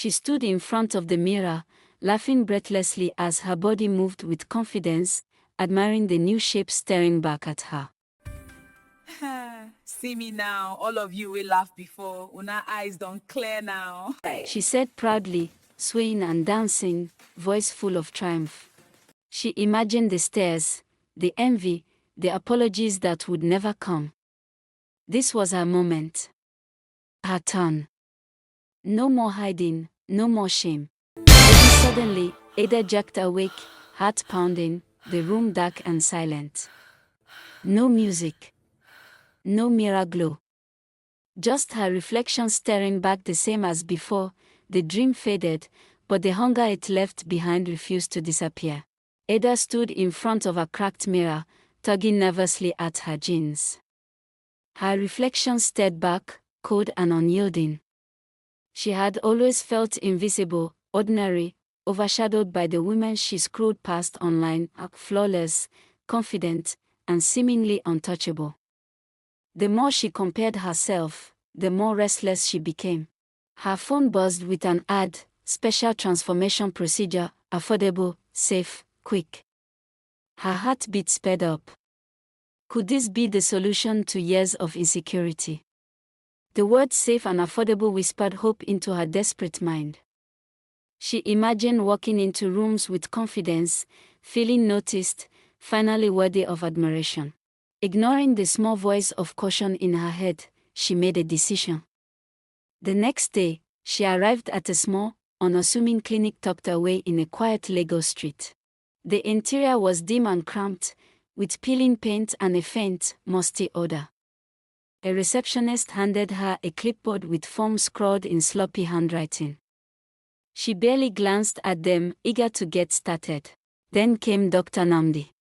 She stood in front of the mirror, laughing breathlessly as her body moved with confidence, admiring the new shape staring back at her. See me now, all of you will laugh before. Una eyes don't clear now. She said proudly, swaying and dancing, voice full of triumph. She imagined the stares, the envy, the apologies that would never come. This was her moment. Her turn. No more hiding, no more shame. Then suddenly, Ada jerked awake, heart pounding, the room dark and silent. No music. No mirror glow. Just her reflection staring back the same as before. The dream faded, but the hunger it left behind refused to disappear. Ada stood in front of a cracked mirror, tugging nervously at her jeans. Her reflection stared back, cold and unyielding. She had always felt invisible, ordinary, overshadowed by the women she scrolled past online, flawless, confident, and seemingly untouchable. The more she compared herself, the more restless she became. Her phone buzzed with an ad, special transformation procedure, affordable, safe, quick. Her heartbeat sped up. Could this be the solution to years of insecurity? The words safe and affordable whispered hope into her desperate mind. She imagined walking into rooms with confidence, feeling noticed, finally worthy of admiration. Ignoring the small voice of caution in her head, she made a decision. The next day, she arrived at a small, unassuming clinic tucked away in a quiet Lagos street. The interior was dim and cramped, with peeling paint and a faint, musty odor. A receptionist handed her a clipboard with forms scrawled in sloppy handwriting. She barely glanced at them, eager to get started. Then came Dr. Namdi.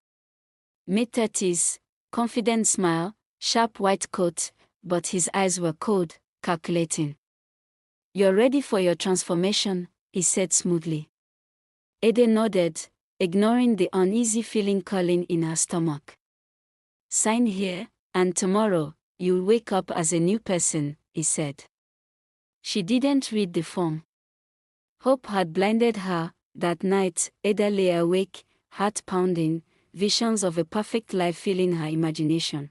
Mid-30s, confident smile, sharp white coat, but his eyes were cold, calculating. "You're ready for your transformation," he said smoothly. Ada nodded, ignoring the uneasy feeling curling in her stomach. "Sign here, and tomorrow, you'll wake up as a new person," he said. She didn't read the form. Hope had blinded her. That night, Ada lay awake, heart pounding, visions of a perfect life filling her imagination.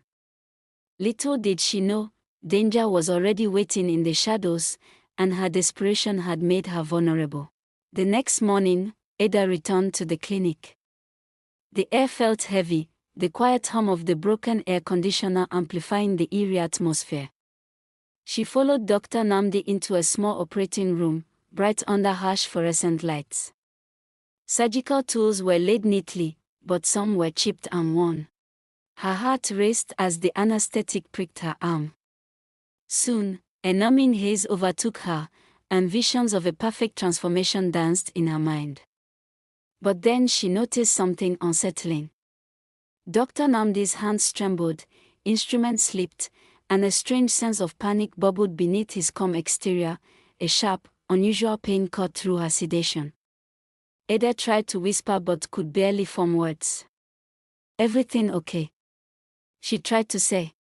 Little did she know, danger was already waiting in the shadows, and her desperation had made her vulnerable. The next morning, Ada returned to the clinic. The air felt heavy, the quiet hum of the broken air conditioner amplifying the eerie atmosphere. She followed Dr. Namdi into a small operating room, bright under harsh fluorescent lights. Surgical tools were laid neatly, but some were chipped and worn. Her heart raced as the anesthetic pricked her arm. Soon, a numbing haze overtook her, and visions of a perfect transformation danced in her mind. But then she noticed something unsettling. Dr. Namdi's hands trembled, instruments slipped, and a strange sense of panic bubbled beneath his calm exterior. A sharp, unusual pain cut through her sedation. Ada tried to whisper but could barely form words. "Everything okay?" she tried to say.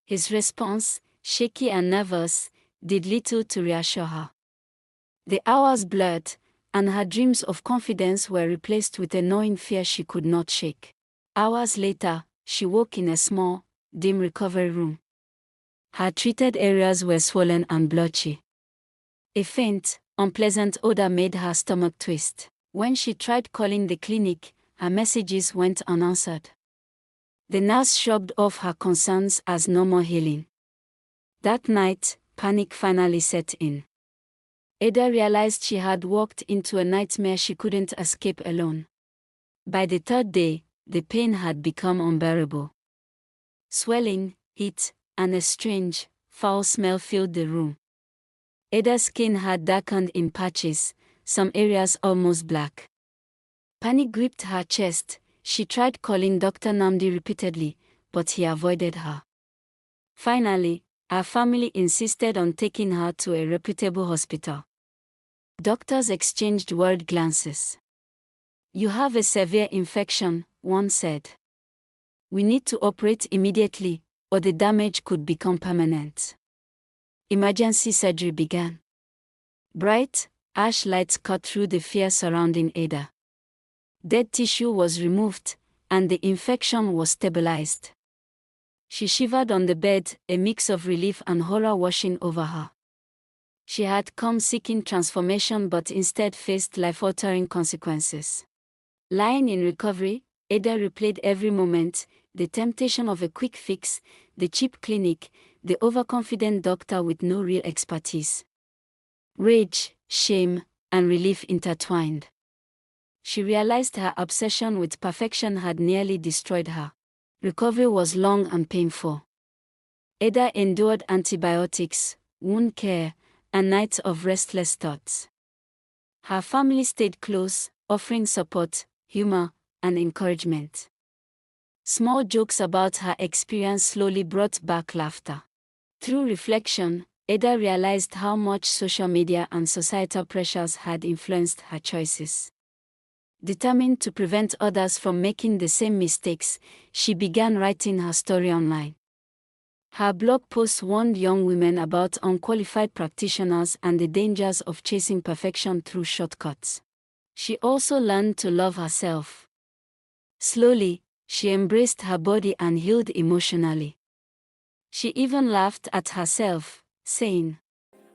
His response, shaky and nervous, did little to reassure her. The hours blurred, and her dreams of confidence were replaced with a gnawing fear she could not shake. Hours later, she woke in a small, dim recovery room. Her treated areas were swollen and blotchy. A faint, unpleasant odor made her stomach twist. When she tried calling the clinic, her messages went unanswered. The nurse shrugged off her concerns as normal healing. That night, panic finally set in. Ada realized she had walked into a nightmare she couldn't escape alone. By the third day, the pain had become unbearable. Swelling, heat, and a strange, foul smell filled the room. Ada's skin had darkened in patches, some areas almost black. Panic gripped her chest. She tried calling Dr. Namdi repeatedly, but he avoided her. Finally, her family insisted on taking her to a reputable hospital. Doctors exchanged worried glances. "You have a severe infection," one said. "We need to operate immediately, or the damage could become permanent." Emergency surgery began. Bright, Ash lights cut through the fear surrounding Ada. Dead tissue was removed, and the infection was stabilized. She shivered on the bed, a mix of relief and horror washing over her. She had come seeking transformation but instead faced life-altering consequences. Lying in recovery, Ada replayed every moment, the temptation of a quick fix, the cheap clinic, the overconfident doctor with no real expertise. Rage, shame, and relief intertwined. She realized her obsession with perfection had nearly destroyed her. Recovery was long and painful. Ada endured antibiotics, wound care, and nights of restless thoughts. Her family stayed close, offering support, humor, and encouragement. Small jokes about her experience slowly brought back laughter. Through reflection, Ada realized how much social media and societal pressures had influenced her choices. Determined to prevent others from making the same mistakes, she began writing her story online. Her blog posts warned young women about unqualified practitioners and the dangers of chasing perfection through shortcuts. She also learned to love herself. Slowly, she embraced her body and healed emotionally. She even laughed at herself, saying,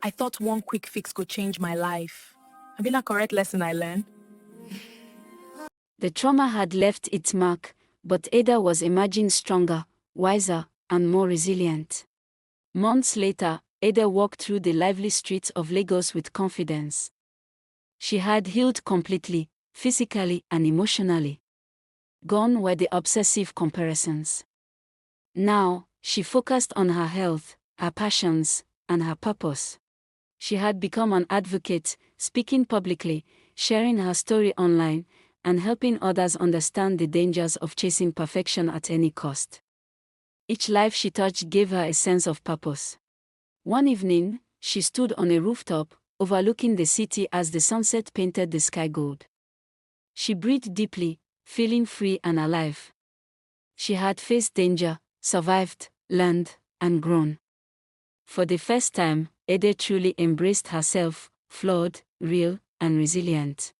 I thought one quick fix could change my life. Have been a correct lesson I learned. the trauma had left its mark, but Ada was emerging stronger, wiser, and more resilient. Months later, Ada walked through the lively streets of Lagos with confidence. She had healed completely, physically and emotionally. Gone were the obsessive comparisons. Now, she focused on her health, her passions, and her purpose. She had become an advocate, speaking publicly, sharing her story online, and helping others understand the dangers of chasing perfection at any cost. Each life she touched gave her a sense of purpose. One evening, she stood on a rooftop, overlooking the city as the sunset painted the sky gold. She breathed deeply, feeling free and alive. She had faced danger, survived, learned, and grown. For the first time, Ada truly embraced herself, flawed, real, and resilient.